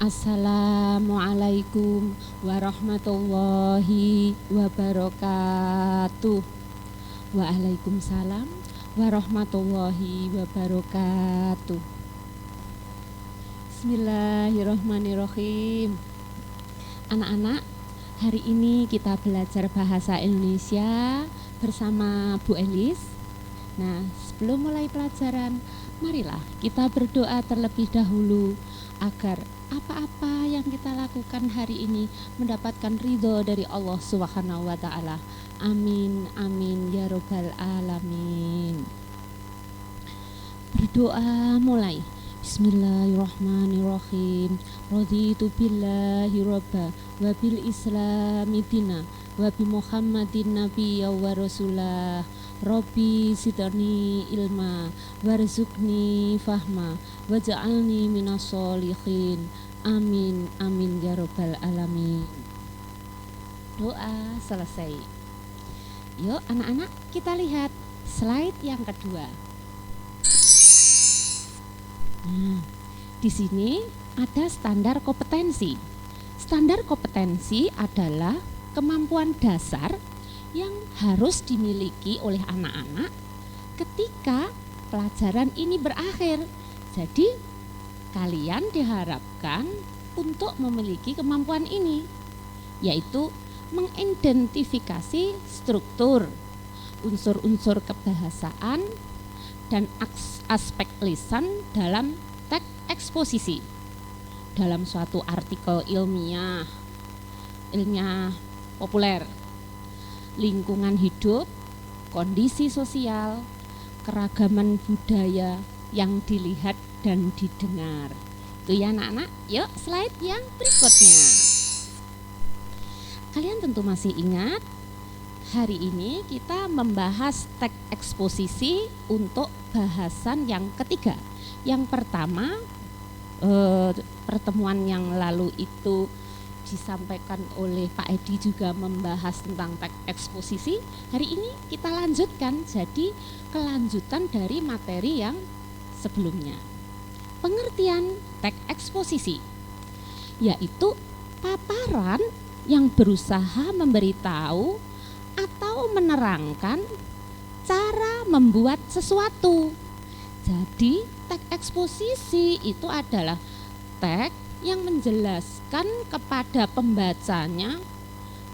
Assalamualaikum warahmatullahi wabarakatuh. Waalaikumsalam warahmatullahi wabarakatuh. Bismillahirrahmanirrahim. Anak-anak, hari ini kita belajar bahasa Indonesia bersama Bu Elis. Nah, sebelum mulai pelajaran, marilah kita berdoa terlebih dahulu agar apa-apa yang kita lakukan hari ini mendapatkan ridho dari Allah Subhanahu wa Ta'ala. Amin, amin ya Rabbal alamin. Berdoa mulai. Bismillahirrahmanirrahim. Raditu billahi robba wa bil islami dina wa bi Muhammadin nabiyya wa rasulah. Rabbi zidni ilma warzuqni fahma waj'alni minas sholihin. Amin, amin ya Rabbal alamin. Doa selesai. Yuk anak-anak, kita lihat slide yang kedua. Nah, di sini ada standar kompetensi. Standar kompetensi adalah kemampuan dasar yang harus dimiliki oleh anak-anak ketika pelajaran ini berakhir. Jadi kalian diharapkan untuk memiliki kemampuan ini, yaitu mengidentifikasi struktur, unsur-unsur kebahasaan, dan aspek lisan dalam teks eksposisi dalam suatu artikel ilmiah populer, lingkungan hidup, kondisi sosial, keragaman budaya yang dilihat dan didengar. Itu ya anak-anak. Yuk slide yang berikutnya. Kalian tentu masih ingat, hari ini kita membahas teks eksposisi untuk bahasan yang ketiga. Yang pertama, pertemuan yang lalu itu disampaikan oleh Pak Edi juga membahas tentang teks eksposisi. Hari ini kita lanjutkan, jadi kelanjutan dari materi yang sebelumnya. Pengertian teks eksposisi yaitu paparan yang berusaha memberitahu atau menerangkan cara membuat sesuatu. Jadi teks eksposisi itu adalah teks yang menjelaskan kepada pembacanya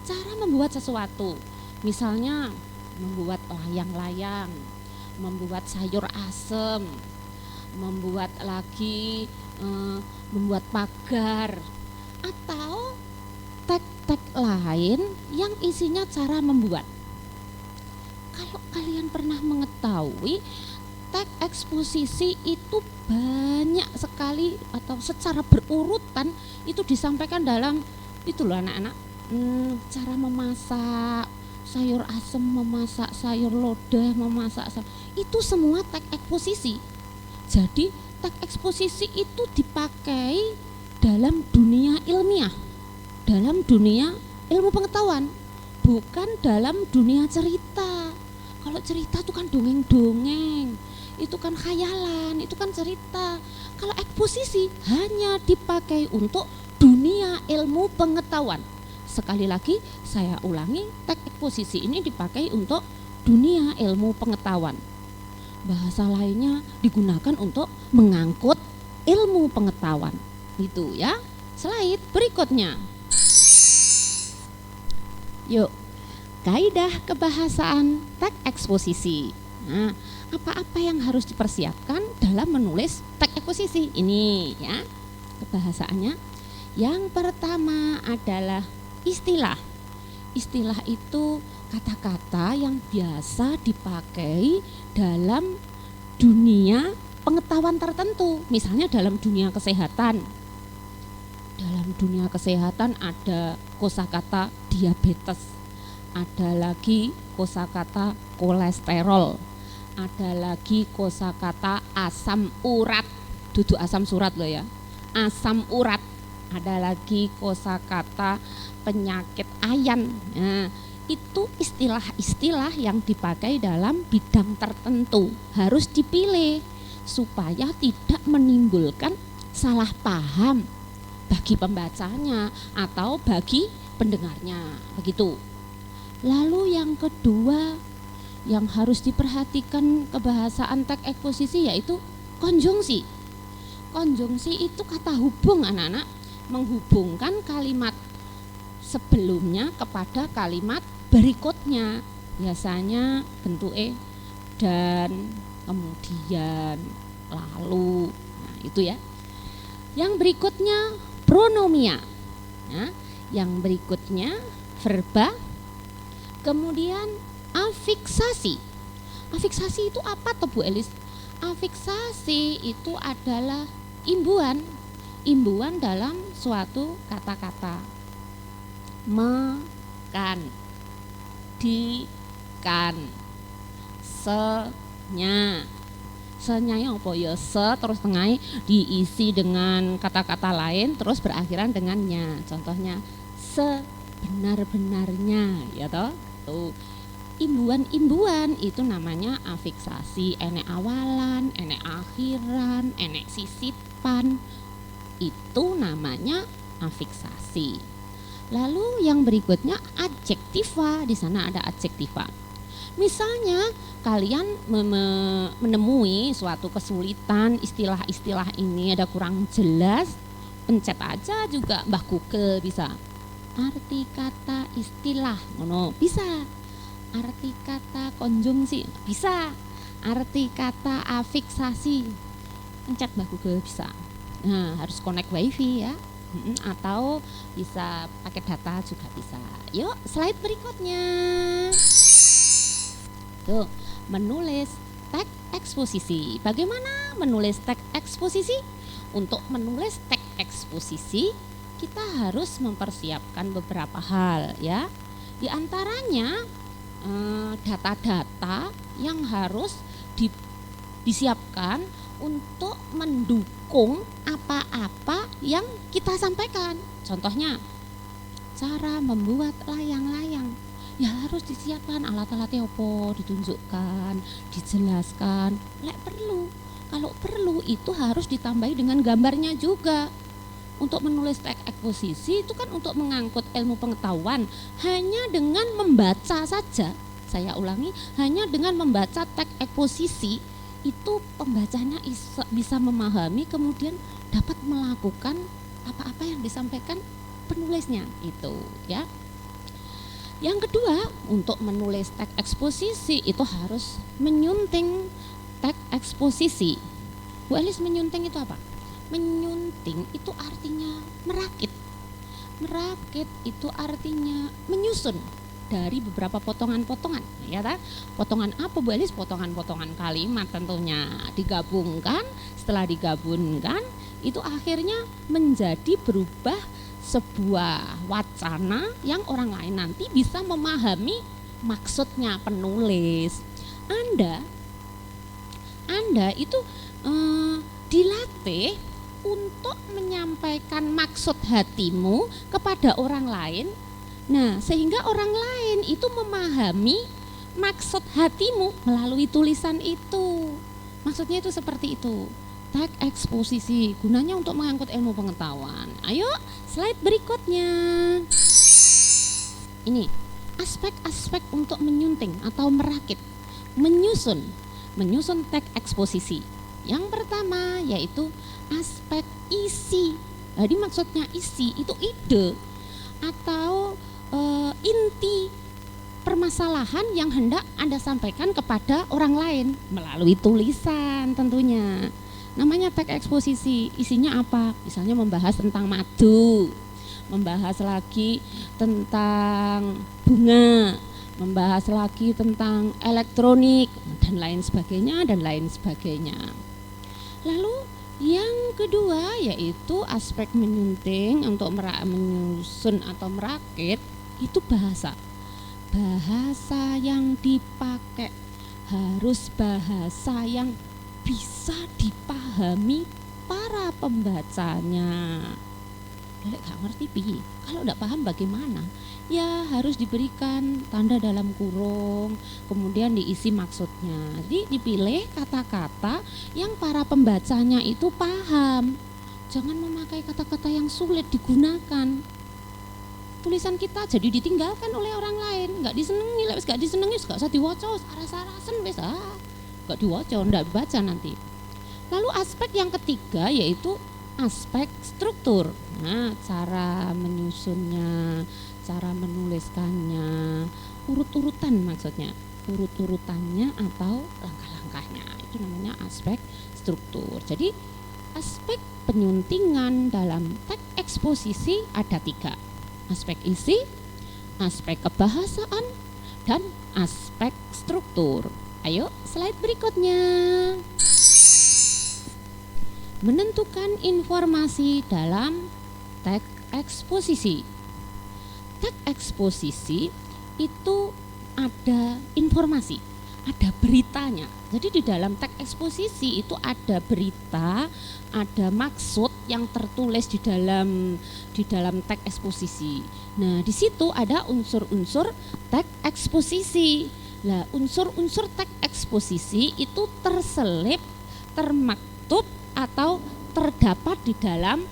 cara membuat sesuatu. Misalnya membuat layang-layang, membuat sayur asem, membuat pagar, atau teks-teks lain yang isinya cara membuat. Kalau kalian pernah mengetahui, teks eksposisi itu banyak sekali atau secara berurutan itu disampaikan dalam itu loh anak-anak, cara memasak sayur asem, memasak sayur lodeh, itu semua teks eksposisi. Jadi teks eksposisi itu dipakai dalam dunia ilmiah, dalam dunia ilmu pengetahuan, bukan dalam dunia cerita. Kalau cerita itu kan dongeng-dongeng, itu kan khayalan, itu kan cerita. Kalau eksposisi hanya dipakai untuk dunia ilmu pengetahuan. Sekali lagi saya ulangi, teks eksposisi ini dipakai untuk dunia ilmu pengetahuan. Bahasa lainnya digunakan untuk mengangkut ilmu pengetahuan. Itu ya. Slide berikutnya. Yuk, kaidah kebahasaan teks eksposisi. Nah, apa-apa yang harus dipersiapkan dalam menulis teks eksposisi ini ya kebahasaannya. Yang pertama adalah istilah. Istilah itu kata-kata yang biasa dipakai dalam dunia pengetahuan tertentu. Misalnya dalam dunia kesehatan. Dalam dunia kesehatan ada kosakata diabetes, ada lagi kosakata kolesterol, ada lagi kosakata asam urat, duduk asam surat loh ya, asam urat, ada lagi kosakata penyakit ayan. Nah, itu istilah-istilah yang dipakai dalam bidang tertentu, harus dipilih supaya tidak menimbulkan salah paham bagi pembacanya atau bagi pendengarnya, begitu. Lalu yang kedua yang harus diperhatikan kebahasaan teks eksposisi yaitu konjungsi. Konjungsi itu kata hubung anak-anak, menghubungkan kalimat sebelumnya kepada kalimat berikutnya. Biasanya bentuknya dan, kemudian, lalu. Nah, itu ya. Yang berikutnya pronomia. Nah, yang berikutnya verba. Kemudian afiksasi. Afiksasi itu apa toh Bu Elis? Afiksasi itu adalah imbuhan dalam suatu kata-kata. Mekan, dikan, senya. Senya yang apa ya? Se terus tengahnya diisi dengan kata-kata lain terus berakhiran dengan nya. Contohnya sebenar-benarnya, ya toh? Tuh. Imbuhan itu namanya afiksasi, enek awalan, enek akhiran, enek sisipan, itu namanya afiksasi. Lalu yang berikutnya adjektiva, di sana ada adjektiva. Misalnya kalian menemui suatu kesulitan, istilah-istilah ini ada kurang jelas, pencet aja juga Mbah Google bisa. Arti kata istilah, bisa. Arti kata konjungsi bisa, arti kata afiksasi pencet Mbak Google bisa. Nah, harus connect wifi ya, atau bisa pakai data juga bisa. Yuk slide berikutnya. Tuh, menulis teks eksposisi. Bagaimana menulis teks eksposisi? Untuk menulis teks eksposisi kita harus mempersiapkan beberapa hal ya. Di antaranya data-data yang harus disiapkan untuk mendukung apa-apa yang kita sampaikan. Contohnya cara membuat layang-layang, ya harus disiapkan alat-alatnya apa, ditunjukkan, dijelaskan. Kalau perlu itu harus ditambahi dengan gambarnya juga. Untuk menulis teks eksposisi itu kan untuk mengangkut ilmu pengetahuan. Hanya dengan membaca saja, saya ulangi, hanya dengan membaca teks eksposisi itu pembacanya bisa memahami, kemudian dapat melakukan apa-apa yang disampaikan penulisnya itu ya. Yang kedua, untuk menulis teks eksposisi itu harus menyunting teks eksposisi. Bu Elis, menyunting itu apa? Menyunting itu artinya merakit. Merakit itu artinya menyusun dari beberapa potongan-potongan, ya kan? Potongan apa Bu Elis? Potongan-potongan kalimat tentunya digabungkan. Setelah digabungkan itu akhirnya menjadi berubah sebuah wacana yang orang lain nanti bisa memahami maksudnya penulis. Anda itu dilatih untuk menyampaikan maksud hatimu kepada orang lain. Nah, sehingga orang lain itu memahami maksud hatimu melalui tulisan itu. Maksudnya itu seperti itu. Teks eksposisi gunanya untuk mengangkut ilmu pengetahuan. Ayo, slide berikutnya. Ini aspek-aspek untuk menyunting atau merakit, menyusun teks eksposisi. Yang pertama yaitu aspek isi. Jadi maksudnya isi itu ide atau inti permasalahan yang hendak Anda sampaikan kepada orang lain melalui tulisan tentunya. Namanya teks eksposisi. Isinya apa? Misalnya membahas tentang madu, membahas lagi tentang bunga, membahas lagi tentang elektronik dan lain sebagainya. Lalu yang kedua yaitu aspek menyunting untuk menyusun atau merakit itu bahasa. Bahasa yang dipakai harus bahasa yang bisa dipahami para pembacanya. Lek gak ngerti piye, kalau tidak paham bagaimana? Ya harus diberikan tanda dalam kurung, kemudian diisi maksudnya. Jadi dipilih kata-kata yang para pembacanya itu paham. Jangan memakai kata-kata yang sulit digunakan. Tulisan kita jadi ditinggalkan oleh orang lain, nggak disenengi, nggak disenengi, nggak usah diwaca, aras-arasen wis nggak diwaca, nggak baca nanti. Lalu aspek yang ketiga yaitu aspek struktur. Nah, cara menyusunnya, cara menuliskannya, urut-urutan maksudnya, urut-urutannya atau langkah-langkahnya, itu namanya aspek struktur. Jadi aspek penyuntingan dalam teks eksposisi ada 3. Aspek isi, aspek kebahasaan, dan aspek struktur. Ayo slide berikutnya. Menentukan informasi dalam teks eksposisi. Teks eksposisi itu ada informasi, ada beritanya. Jadi di dalam teks eksposisi itu ada berita, ada maksud yang tertulis di dalam teks eksposisi. Nah, di situ ada unsur-unsur teks eksposisi. Nah, unsur-unsur teks eksposisi itu terselip, termaktub atau terdapat di dalam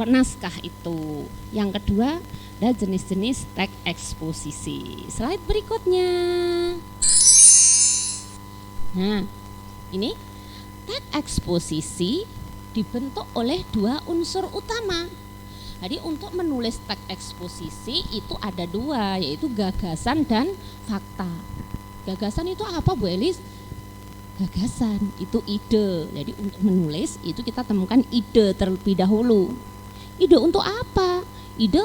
naskah itu. Yang kedua, ada jenis-jenis teks eksposisi. Slide berikutnya. Nah, ini teks eksposisi dibentuk oleh 2 unsur utama. Jadi untuk menulis teks eksposisi itu ada 2, yaitu gagasan dan fakta. Gagasan itu apa, Bu Elis? Gagasan itu ide. Jadi untuk menulis itu kita temukan ide terlebih dahulu. Ide untuk apa? Ide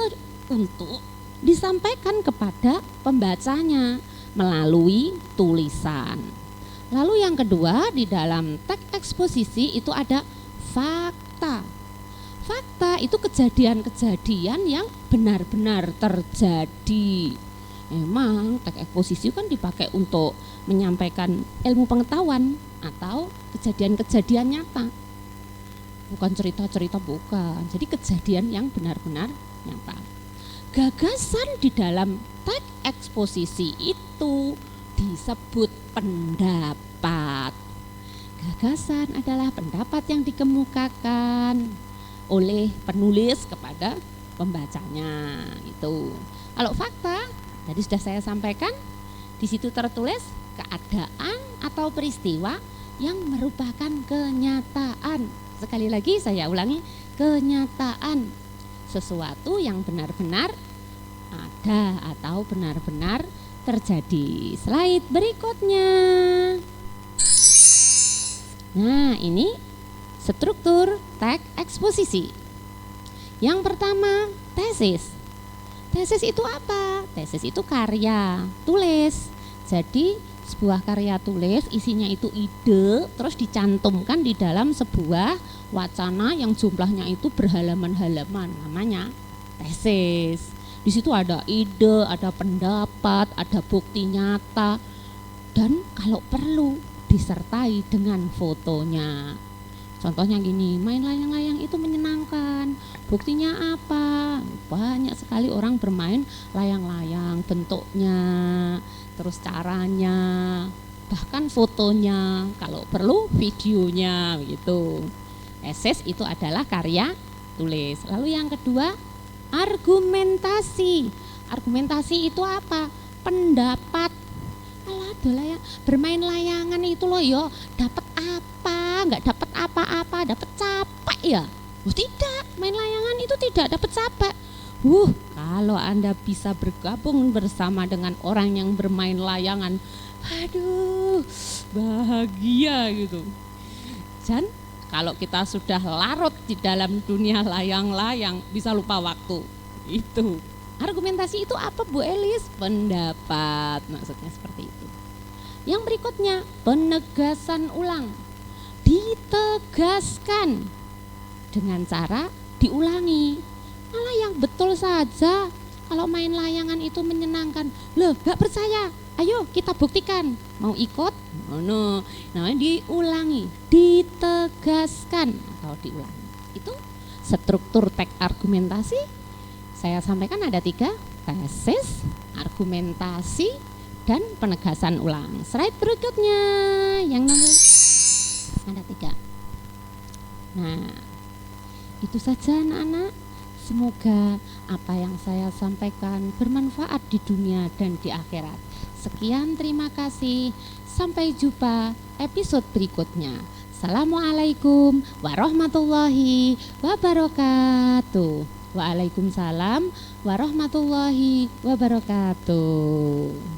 untuk disampaikan kepada pembacanya melalui tulisan. Lalu yang kedua, di dalam teks eksposisi itu ada fakta. Fakta itu kejadian-kejadian yang benar-benar terjadi. Memang teks eksposisi kan dipakai untuk menyampaikan ilmu pengetahuan atau kejadian-kejadian nyata. Bukan cerita-cerita, bukan. Jadi kejadian yang benar-benar nyata. Gagasan di dalam teks eksposisi itu disebut pendapat. Gagasan adalah pendapat yang dikemukakan oleh penulis kepada pembacanya itu. Kalau fakta tadi sudah saya sampaikan, di situ tertulis keadaan atau peristiwa yang merupakan kenyataan. Sekali lagi saya ulangi, kenyataan, sesuatu yang benar-benar ada atau benar-benar terjadi. Slide berikutnya. Nah, ini struktur teks eksposisi. Yang pertama, tesis. Tesis itu apa? Tesis itu karya tulis. Jadi sebuah karya tulis isinya itu ide, terus dicantumkan di dalam sebuah wacana yang jumlahnya itu berhalaman-halaman, namanya tesis. Di situ ada ide, ada pendapat, ada bukti nyata, dan kalau perlu disertai dengan fotonya. Contohnya gini, main layang-layang itu menyenangkan. Buktinya apa? Banyak sekali orang bermain layang-layang, bentuknya, terus caranya, bahkan fotonya, kalau perlu videonya begitu. Tesis itu adalah karya tulis. Lalu yang kedua, argumentasi. Argumentasi itu apa? Pendapat. Alah, ya, bermain layangan itu loh yo, dapat apa? Enggak dapat apa-apa, dapat capek ya? Oh, tidak, main layangan itu tidak dapat capek. Kalau Anda bisa bergabung bersama dengan orang yang bermain layangan, aduh, bahagia gitu. Dan kalau kita sudah larut di dalam dunia layang-layang, bisa lupa waktu. Itu. Argumentasi itu apa, Bu Elis? Pendapat, maksudnya seperti itu. Yang berikutnya, penegasan ulang. Ditegaskan dengan cara diulangi. Malah yang betul saja, kalau main layangan itu menyenangkan. Loh, gak percaya? Ayo kita buktikan. Mau ikut? No. Nah, diulangi, ditegaskan atau diulangi. Itu struktur teks argumentasi. Saya sampaikan ada 3, tesis, argumentasi, dan penegasan ulang. Slide berikutnya yang nomor ada 3. Nah, Itu saja anak-anak. Semoga apa yang saya sampaikan bermanfaat di dunia dan di akhirat. Sekian, terima kasih. Sampai jumpa episode berikutnya. Assalamualaikum warahmatullahi wabarakatuh. Waalaikumsalam warahmatullahi wabarakatuh.